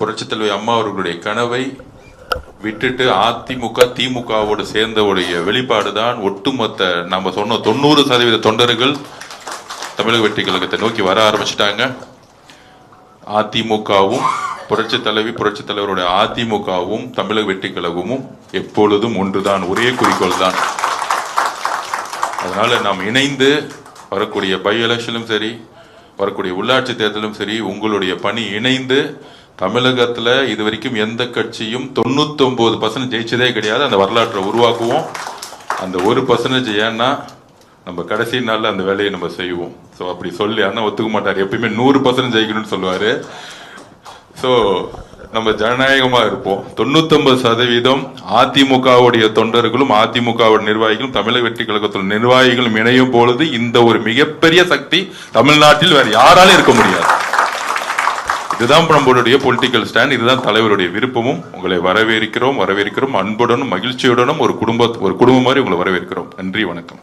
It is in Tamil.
புரட்சித் தலைவி அம்மா அவர்களுடைய கனவை விட்டுட்டு அதிமுக திமுகவோடு சேர்ந்தவுடைய வெளிப்பாடுதான் ஒட்டுமொத்த நம்ம சொன்ன 90% தொண்டர்கள் தமிழக வெற்றி கழகத்தை நோக்கி வர ஆரம்பிச்சிட்டாங்க. அதிமுகவும் புரட்சித் தலைவருடைய அதிமுகவும் தமிழக வெற்றி கழகமும் எப்பொழுதும் ஒன்றுதான், ஒரே குறிக்கோள் தான். அதனால நாம் இணைந்து வரக்கூடிய பை எலெக்ஷனும் சரி, வரக்கூடிய உள்ளாட்சி தேர்தலும் சரி, உங்களுடைய பணி இணைந்து தமிழகத்துல இதுவரைக்கும் எந்த கட்சியும் 99% ஜெயிச்சதே கிடையாது. அந்த வரலாற்றை உருவாக்குவோம். அந்த 1% ஏன்னா நம்ம கடைசி நாள்ல அந்த வேலையை நம்ம செய்வோம். ஸோ அப்படி சொல்லி அண்ணா ஒத்துக்க மாட்டார், எப்பயுமே 100% ஜெயிக்கணும்னு சொல்லுவாரு. ஸோ நம்ம ஜனநாயகமா இருப்போம். 99% அதிமுகவுடைய தொண்டர்களும் அதிமுகவுடைய நிர்வாகிகளும் தமிழக வெற்றி கழகத்தில் நிர்வாகிகளும் இணையும் பொழுது இந்த ஒரு மிகப்பெரிய சக்தி தமிழ்நாட்டில் வேற யாராலும் இருக்க முடியாது. இதுதான் நம்மளுடைய பொலிட்டிக்கல் ஸ்டாண்ட், இதுதான் தலைவருடைய விருப்பமும். உங்களை வரவேற்கிறோம், அன்புடனும் மகிழ்ச்சியுடனும் ஒரு குடும்பம் மாதிரி உங்களை வரவேற்கிறோம். நன்றி, வணக்கம்.